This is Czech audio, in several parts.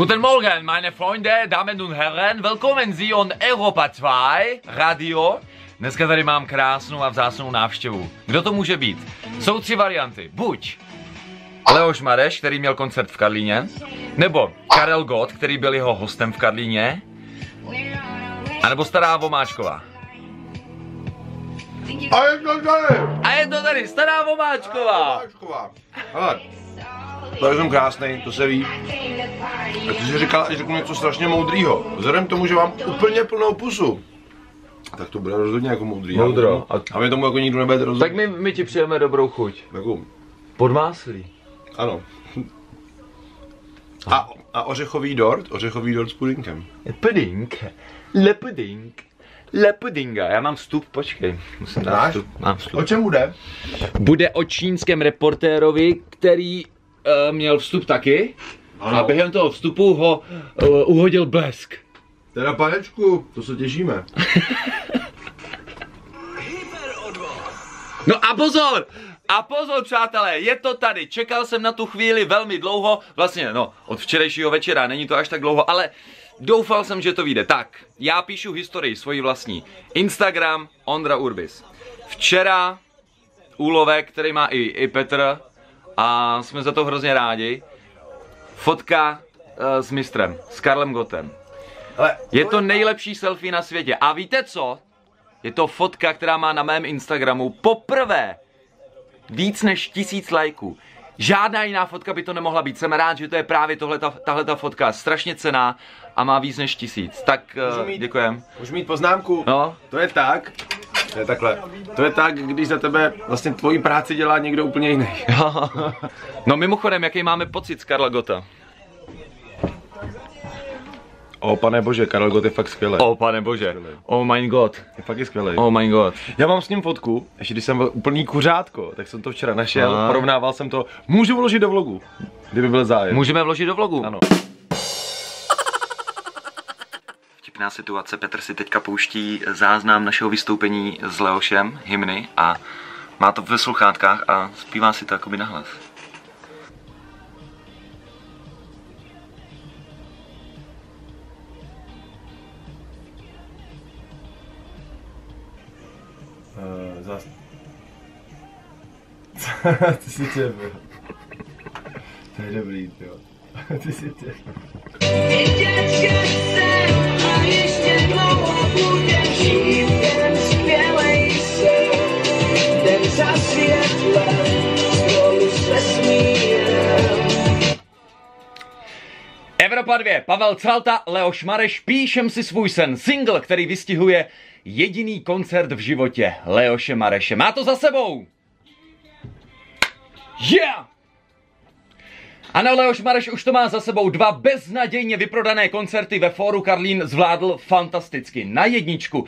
Guten Morgen, meine Freunde, Damen und Herren, willkommen Sie on Europa 2 Radio. Dneska tady mám krásnou a vzácnou návštěvu. Kdo to může být? Jsou 3 varianty. Buď Leoš Mareš, který měl koncert v Karlíně, nebo Karel Gott, který byl jeho hostem v Karlíně, anebo Stará Vomáčková. A je to tady, Stará Vomáčková. Hele, to jsem krásnej, to se ví. A ty jsi říkal, až řeknu něco strašně moudrýho. Vzhledem k tomu, že mám úplně plnou pusu, tak to bude rozhodně jako moudrý. Moudro. A mě tomu jako nikdo nebude rozumět. Tak my ti přijeme dobrou chuť. Jakou? Podmáslí. Ano. A ořechový dort s pudinkem. Pudding. Le pudding. Le puddinga. Já mám vstup, počkej. Musím dát vstup. Mám vstup. O čem bude? Bude o čínském reportérovi, který měl vstup taky. Ano. A během toho vstupu ho uhodil blesk. Teda panečku, to se těšíme. No a pozor! A pozor, přátelé, je to tady. Čekal jsem na tu chvíli velmi dlouho. Vlastně, no, od včerejšího večera, není to až tak dlouho, ale doufal jsem, že to vyjde. Tak, já píšu historii svoji vlastní. Instagram Ondra Urbis. Včera úlovek, který má i Petr, a jsme za to hrozně rádi. Fotka s mistrem, s Karlem Gottem. Je to nejlepší selfie na světě. A víte co? Je to fotka, která má na mém Instagramu poprvé víc než 1000 lajků. Žádná jiná fotka by to nemohla být. Jsem rád, že to je právě tahleta fotka. Strašně cenná a má víc než 1000. Tak děkujem. Můžu mít poznámku? No. To je tak. To je takhle. To je tak, když za tebe vlastně tvoji práci dělá někdo úplně jiný. No mimochodem, jaký máme pocit z Karla Gotta? O pane bože, Karel Gott je fakt skvělý. O pane bože, oh my god. Je fakt skvělý. Oh my god. Já mám s ním fotku, ještě když jsem byl úplný kuřátko, tak jsem to včera našel, porovnával jsem to. Můžu vložit do vlogu, kdyby byl zájem. Můžeme vložit do vlogu? Ano. Vtipná situace, Petr si teďka pouští záznam našeho vystoupení s Leošem, hymny, a má to ve sluchátkách a zpívá si to jakoby nahlas. Ty si těbil. To je dobrý, jo. Ty si těbil. Evropa 2, Pavel Calta, Leoš Mareš, Píšem si svůj sen, single, který vystihuje jediný koncert v životě Leoše Mareše. Má to za sebou! Yeah! Ano, Leoš Mareš už to má za sebou. 2 beznadějně vyprodané koncerty ve Fóru Karlín zvládl fantasticky. Na jedničku.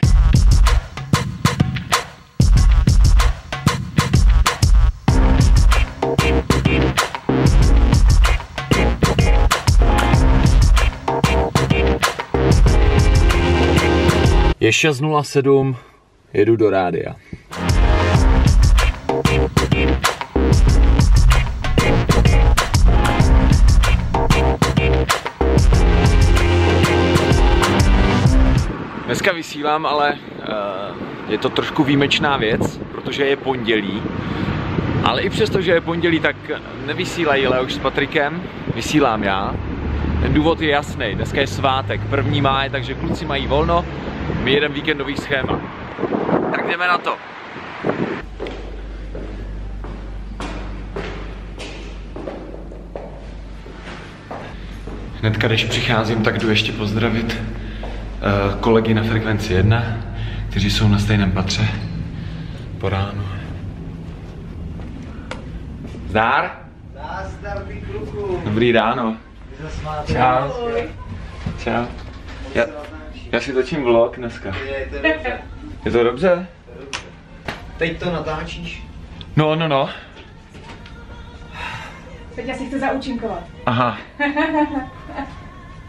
Je 6:07, jedu do rádia. Dneska vysílám, ale je to trošku výjimečná věc, protože je pondělí. Ale i přesto, že je pondělí, tak nevysílají Leoš s Patrikem, vysílám já. Ten důvod je jasný, dneska je svátek, 1. máj, takže kluci mají volno, my jedeme víkendový schéma. Tak jdeme na to. Hnedka, když přicházím, tak jdu ještě pozdravit kolegy na Frekvenci 1, kteří jsou na stejném patře po ránu. Zdar? Zdar, kluku. Dobrý ráno. Čau. Čau. Já si točím vlog dneska. Je to dobře? Teď to natáčíš? No. Teď já si chci zaúčinkovat. Aha.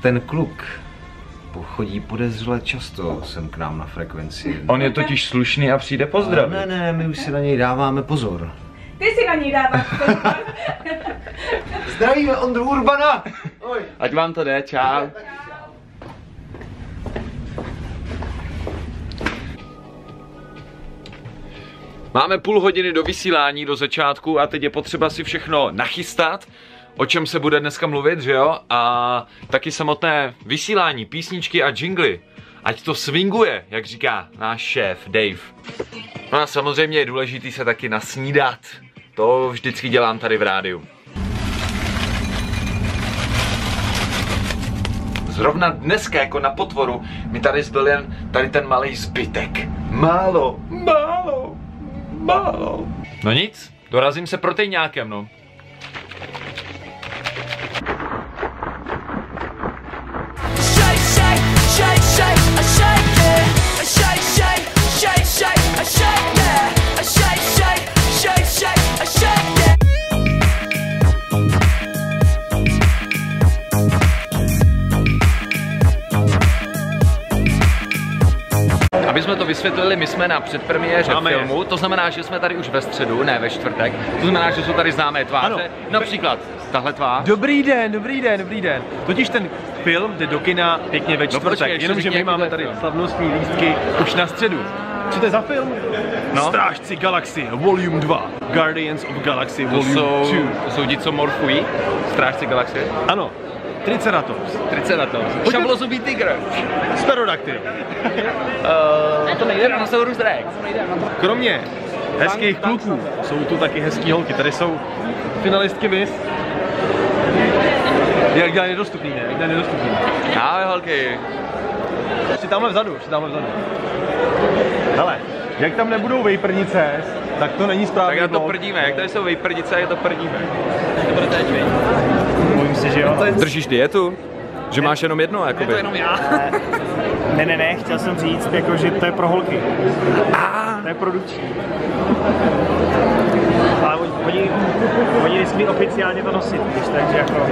Ten kluk chodí podezřele často sem k nám na Frekvenci. On je totiž slušný a přijde pozdravit. Ne, my už si na něj dáváme pozor. Ty si na něj dáváš pozor. Zdravíme Ondru Urbana! Ať vám to jde, čau. Máme půl hodiny do vysílání, do začátku a teď je potřeba si všechno nachystat, o čem se bude dneska mluvit, že jo? A taky samotné vysílání, písničky a jingly. Ať to swinguje, jak říká náš šéf Dave. No a samozřejmě je důležitý se taky nasnídat. To vždycky dělám tady v rádiu. Zrovna dneska jako na potvoru mi tady zbyl jen tady ten malý zbytek. Málo. No nic, dorazím se protejňákem, no. Aby jsme to vysvětlili, my jsme na předpremiéře filmu, to znamená, že jsme tady už ve středu, ne ve čtvrtek, to znamená, že jsou tady známé tváře, ano. Například tahle tvář. Dobrý den. Totiž ten film jde do kina pěkně ve čtvrtek, jenomže my máme tady slavnostní lístky už na středu. Co to je za film? No? Strážci Galaxie, Volume 2, Guardians of Galaxy Volume 2. To jsou ti, co morfují? Strážci Galaxie? Ano. Triceratops. Šablozubý tygr. Sperodaktyl. A to nejde na Saurus Rex. Kromě hezkých kluků jsou tu taky hezký holky. Tady jsou finalistky VIS. Jak dělají nedostupný, ne? Ahoj holky. Ještě tamhle vzadu. Hele, jak tam nebudou vejprnice, tak to není správný. Tak to prdíme, jak tady jsou vejprnice, je to prdíme. To bude teď, bojím si, že jo. Držíš dietu? Že máš jenom jedno, jakoby? Je to jenom já. Ne, chtěl jsem říct, jako, že to je pro holky. To je produkční. Ale oni nesmí oficiálně to nosit, víš, takže jako...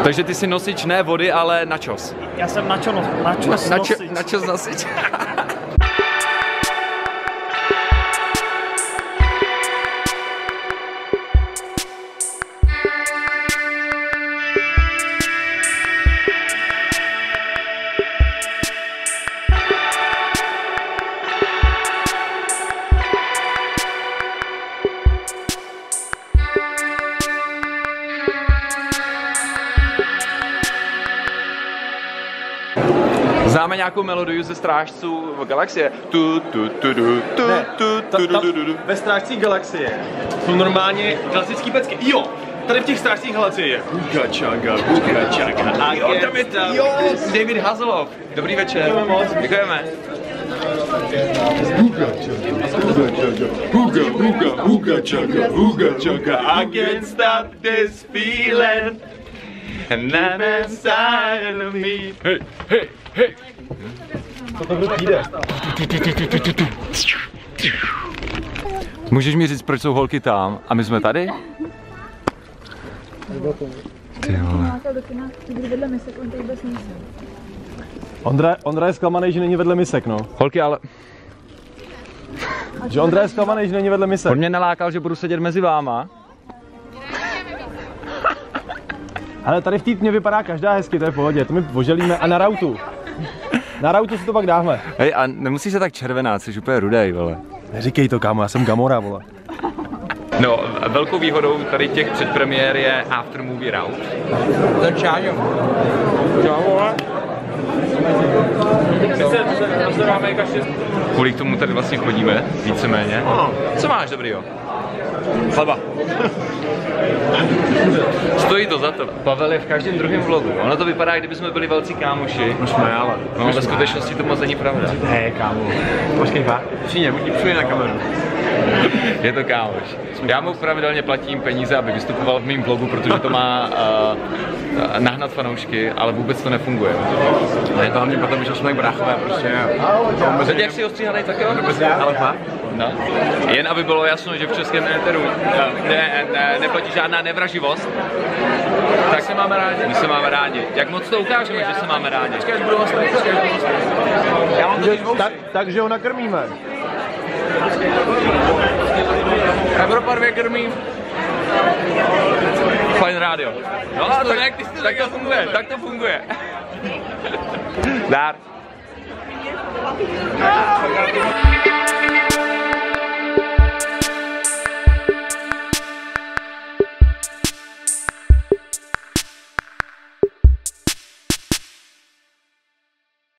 Takže ty jsi nosič ne vody, ale načos. Já jsem načos nosič. Načos nosič. Známe nějakou melodii ze Strážců Galaxie? Ve Strážcích Galaxie jsou normálně klasický pecky. Jo, tady v těch Strážcích Galaxie je Huga Chaga. Jo, tam je David Hasselhoff. Dobrý večer. Děkujeme. Huga Chaga. I can't stop this feeling. And then inside of me. Hey. Co to přijde? Můžeš mi říct, proč jsou holky tam a my jsme tady? Ty vole. Ondra je zklamaný, že není vedle misek, no. Holky, ale... Že Ondra je zklamaný, že není vedle misek. On mě nalákal, že budu sedět mezi váma. Ale tady v týdně vypadá každá hezky, to je v pohodě, to my poželíme a na rautu. Na rautu si to pak dáme. Hej, a nemusíš se tak červená, jsi úplně rudej, vole. Neříkej to, kámo, já jsem Gamora, vole. No, velkou výhodou tady těch předpremiér je after movie route. Začáňo. Čau, vole. Kvůli k tomu tady vlastně chodíme, víceméně. Co máš dobrýho? Chleba. Stojí to za to. Pavel je v každém druhém vlogu. Ono to vypadá, kdyby jsme byli velcí kámoši. No jsme, ale. No, ve skutečnosti to moc není pravda. Hej, kámo. Počkej, fakt? Přijde na kameru. Je to kámoš. Já mu pravidelně platím peníze, aby vystupoval v mém vlogu, protože to má nahnat fanoušky, ale vůbec to nefunguje. Ne, to hlavně potom, že jsme tak bráchové, prostě. Teď jak si ostříhanej tak jo? Ale fakt? No. Jen aby bylo jasno, že v českém éteru neplatí žádná nevraživost, tak se máme rádi. My se máme rádi. Jak moc to ukážeme, že se máme rádi? Já mám takže ho nakrmíme. Evropa 2 krmí. Fajn rádio. No, tak to funguje, tak to funguje. Dár.